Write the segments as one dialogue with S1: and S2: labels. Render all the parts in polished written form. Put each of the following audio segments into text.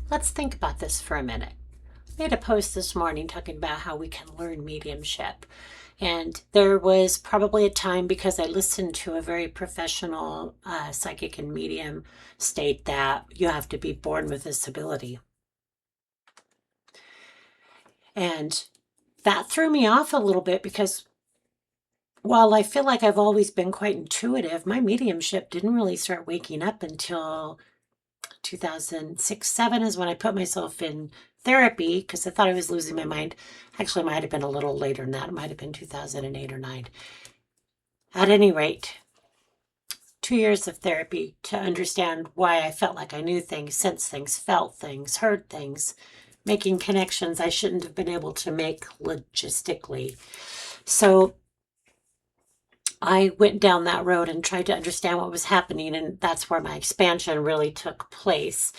S1: Let's think about this for a minute. I made a post this morning talking about how we can learn mediumship. And there was probably a time, because I listened to a very professional psychic and medium state, that you have to be born with this ability. And that threw me off a little bit because while I feel like I've always been quite intuitive, my mediumship didn't really start waking up until 2006, 7 is when I put myself in therapy because I thought I was losing my mind. Actually, it might have been a little later than that. It might have been 2008 or 9. At any rate, 2 years of therapy to understand why I felt like I knew things, sensed things, felt things, heard things, making connections I shouldn't have been able to make logistically. So I went down that road and tried to understand what was happening, and that's where my expansion really took place.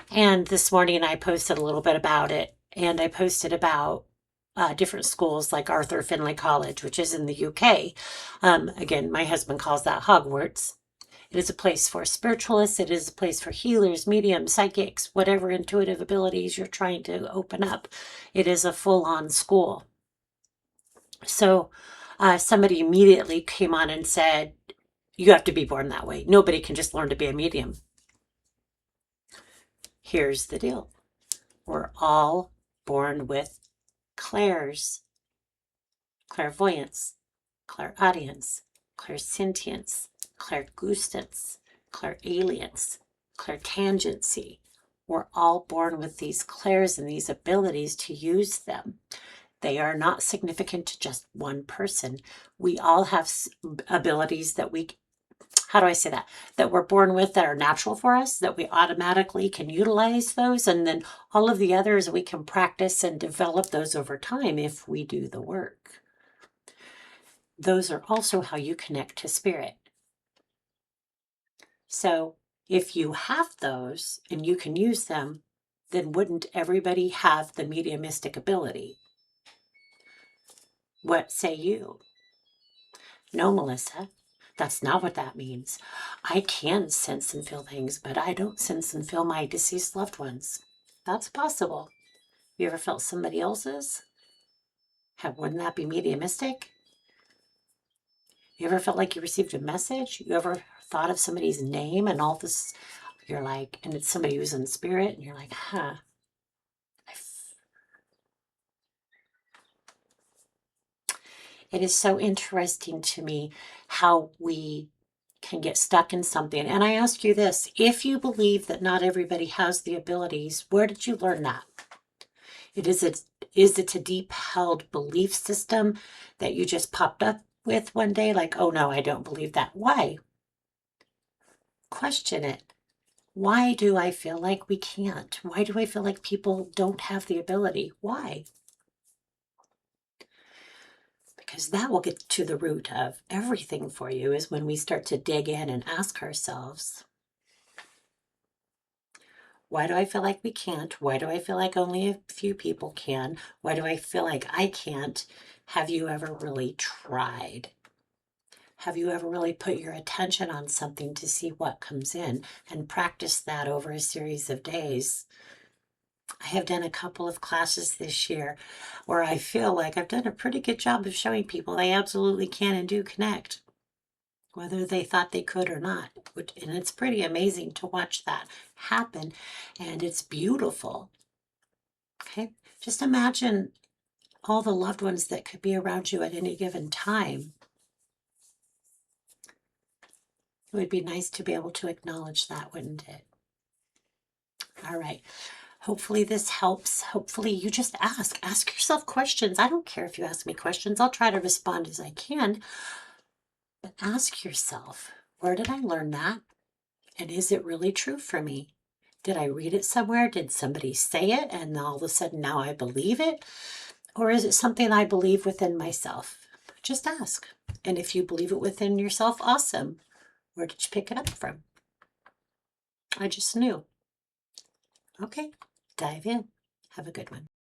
S1: And this morning I posted a little bit about it, and I posted about different schools like Arthur Findlay College, which is in the UK. Again, my husband calls that Hogwarts. It is a place for spiritualists. It is a place for healers, mediums, psychics, whatever intuitive abilities you're trying to open up. It is a full-on school. So somebody immediately came on and said, you have to be born that way. Nobody can just learn to be a medium. Here's the deal. We're all born with clairs, clairvoyance, clairaudience, clairsentience, clairgustance, clairalience, clairtangency. We're all born with these clairs and these abilities to use them. They are not significant to just one person. We all have abilities that how do I say that we're born with, that are natural for us, that we automatically can utilize those. And then all of the others, we can practice and develop those over time if we do the work. Those are also how you connect to spirit. So if you have those and you can use them, then wouldn't everybody have the mediumistic ability? What say you? No, Melissa, that's not what that means. I can sense and feel things, but I don't sense and feel my deceased loved ones. That's possible. You ever felt somebody else's? Wouldn't that be mediumistic? You ever felt like you received a message? You ever thought of somebody's name and all this, you're like, and it's somebody who's in spirit, and you're like, huh. It is so interesting to me how we can get stuck in something. And I ask you this, if you believe that not everybody has the abilities, where did you learn that? Is it a deep held belief system that you just popped up with one day? Like, oh no, I don't believe that. Why? Question it. Why do I feel like we can't? Why do I feel like people don't have the ability? Why? Because that will get to the root of everything for you, is when we start to dig in and ask ourselves, why do I feel like we can't? Why do I feel like only a few people can? Why do I feel like I can't? Have you ever really tried? Have you ever really put your attention on something to see what comes in and practice that over a series of days? I have done a couple of classes this year where I feel like I've done a pretty good job of showing people they absolutely can and do connect, whether they thought they could or not. And it's pretty amazing to watch that happen, and it's beautiful. Okay, just imagine all the loved ones that could be around you at any given time. It would be nice to be able to acknowledge that, wouldn't it? All right. Hopefully this helps. Hopefully you just ask yourself questions. I don't care if you ask me questions. I'll try to respond as I can. But ask yourself, where did I learn that? And is it really true for me? Did I read it somewhere? Did somebody say it and all of a sudden now I believe it? Or is it something I believe within myself? Just ask. And if you believe it within yourself, awesome. Where did you pick it up from? I just knew. Okay, dive in. Have a good one.